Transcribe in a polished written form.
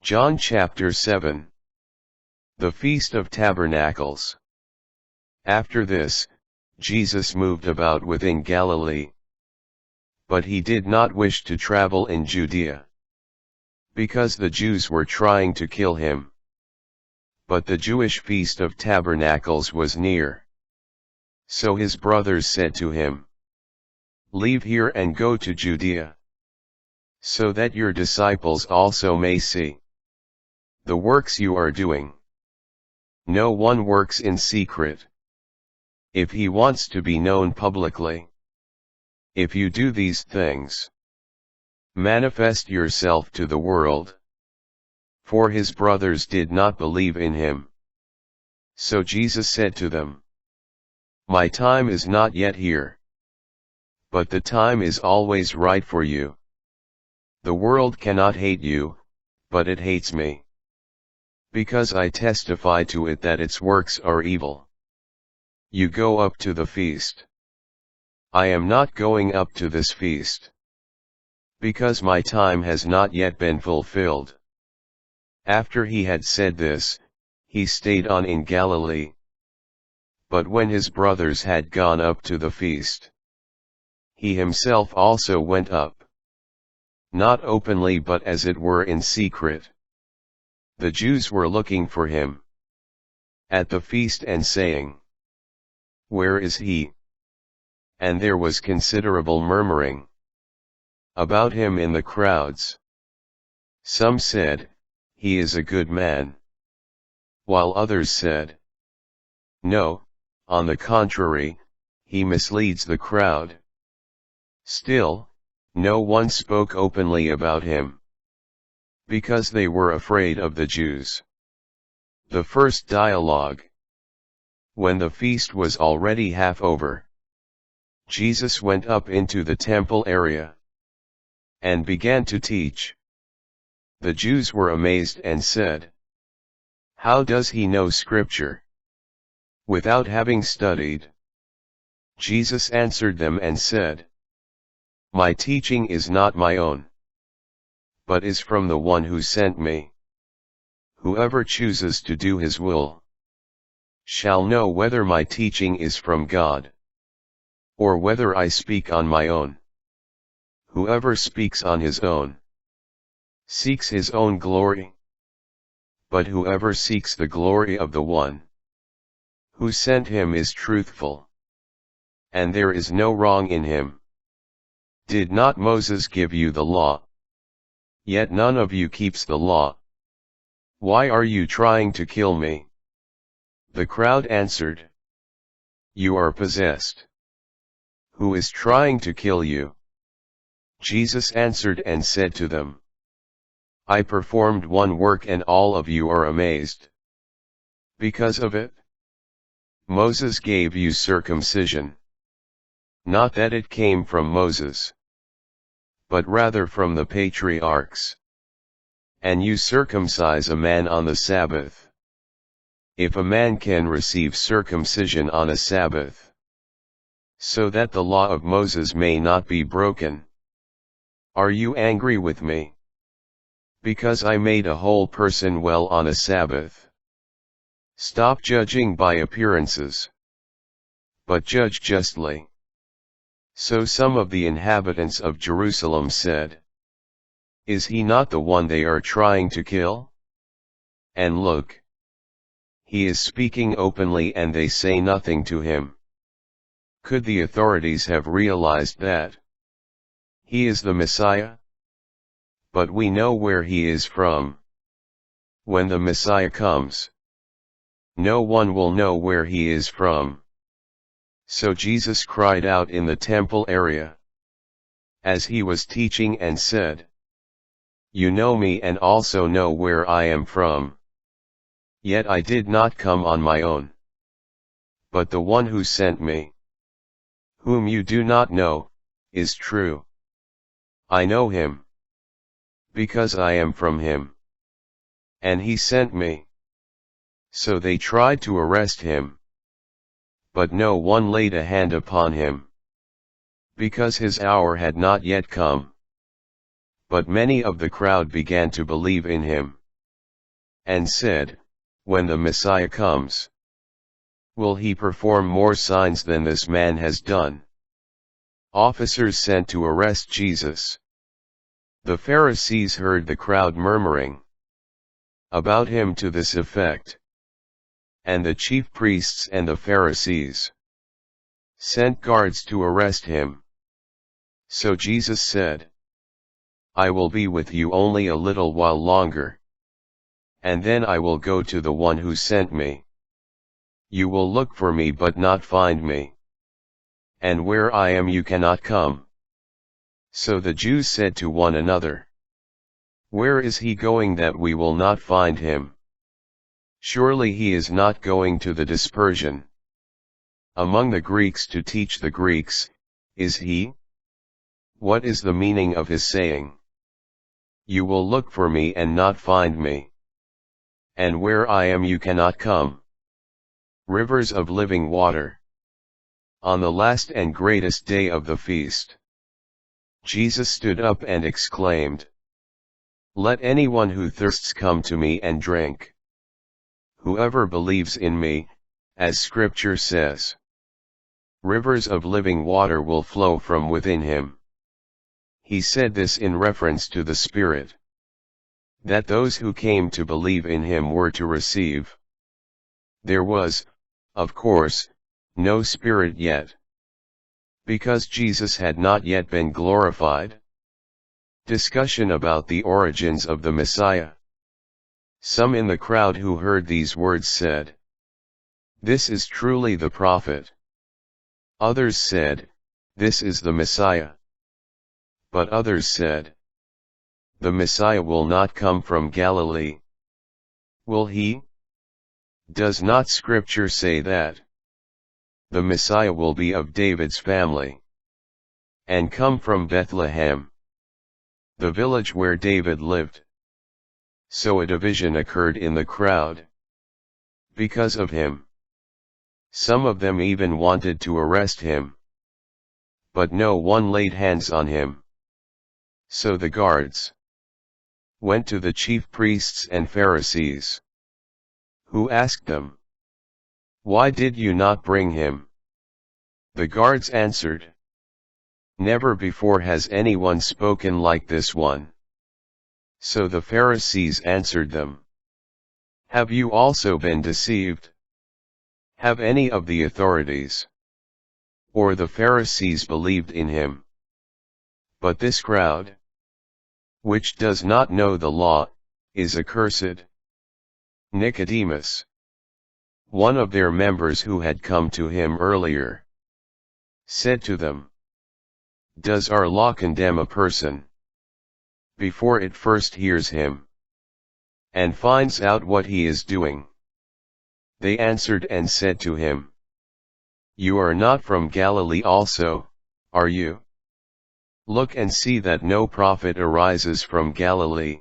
John chapter 7. The Feast of Tabernacles. After this, Jesus moved about within Galilee. But he did not wish to travel in Judea, because the Jews were trying to kill him. But the Jewish Feast of Tabernacles was near. So his brothers said to him, "Leave here and go to Judea, so that your disciples also may see the works you are doing. No one works in secret, if he wants to be known publicly. If you do these things, manifest yourself to the world." For his brothers did not believe in him. So Jesus said to them, "My time is not yet here. But the time is always right for you. The world cannot hate you, but it hates me, because I testify to it that its works are evil. You go up to the feast. I am not going up to this feast, because my time has not yet been fulfilled." After he had said this, he stayed on in Galilee. But when his brothers had gone up to the feast, he himself also went up, not openly but as it were in secret. The Jews were looking for him at the feast and saying, "Where is he?" And there was considerable murmuring about him in the crowds. Some said, "He is a good man," while others said, "No, on the contrary, he misleads the crowd." Still, no one spoke openly about him, because they were afraid of the Jews. The first dialogue. When the feast was already half over, Jesus went up into the temple area and began to teach. The Jews were amazed and said, "How does he know Scripture, without having studied?" Jesus answered them and said, "My teaching is not my own, but is from the one who sent me. Whoever chooses to do his will shall know whether my teaching is from God, or whether I speak on my own. Whoever speaks on his own seeks his own glory, but whoever seeks the glory of the one who sent him is truthful, and there is no wrong in him. Did not Moses give you the law? Yet none of you keeps the law. Why are you trying to kill me?" The crowd answered, "You are possessed. Who is trying to kill you?" Jesus answered and said to them, "I performed one work and all of you are amazed because of it. Moses gave you circumcision. Not that it came from Moses, but rather from the patriarchs. And you circumcise a man on the Sabbath. If a man can receive circumcision on a Sabbath, so that the law of Moses may not be broken, are you angry with me, because I made a whole person well on a Sabbath? Stop judging by appearances, but judge justly." So some of the inhabitants of Jerusalem said, "Is he not the one they are trying to kill? And look, he is speaking openly and they say nothing to him." Could the authorities have realized that he is the Messiah? But we know where he is from. When the Messiah comes, no one will know where he is from. So Jesus cried out in the temple area, as he was teaching and said, "You know me and also know where I am from. Yet I did not come on my own, but the one who sent me, whom you do not know, is true. I know him, because I am from him, and he sent me." So they tried to arrest him, but no one laid a hand upon him, because his hour had not yet come. But many of the crowd began to believe in him. and said, "When the Messiah comes, will he perform more signs than this man has done?" Officers sent to arrest Jesus. The Pharisees heard the crowd murmuring about him to this effect, and the chief priests and the Pharisees sent guards to arrest him. So Jesus said, "I will be with you only a little while longer, and then I will go to the one who sent me. You will look for me but not find me, and where I am you cannot come." So the Jews said to one another, "Where is he going that we will not find him? Surely he is not going to the dispersion among the Greeks to teach the Greeks, is he? What is the meaning of his saying, 'You will look for me and not find me, and where I am you cannot come'?" Rivers of living water. On the last and greatest day of the feast, Jesus stood up and exclaimed, "Let anyone who thirsts come to me and drink. Whoever believes in me, as Scripture says, rivers of living water will flow from within him." He said this in reference to the Spirit that those who came to believe in him were to receive. There was, of course, no Spirit yet, because Jesus had not yet been glorified. Discussion about the origins of the Messiah. Some in the crowd who heard these words said, "This is truly the prophet." Others said, "This is the Messiah." But others said, "The Messiah will not come from Galilee. Will he? Does not Scripture say that the Messiah will be of David's family, and come from Bethlehem, the village where David lived?" So a division occurred in the crowd because of him. Some of them even wanted to arrest him, but no one laid hands on him. So the guards went to the chief priests and Pharisees, who asked them, "Why did you not bring him?" The guards answered, "Never before has anyone spoken like this one." So the Pharisees answered them, "Have you also been deceived? Have any of the authorities or the Pharisees believed in him? But this crowd, which does not know the law, is accursed." Nicodemus, one of their members who had come to him earlier, said to them, "Does our law condemn a person before it first hears him and finds out what he is doing?" They answered and said to him, "You are not from Galilee also, are you? Look and see that no prophet arises from Galilee."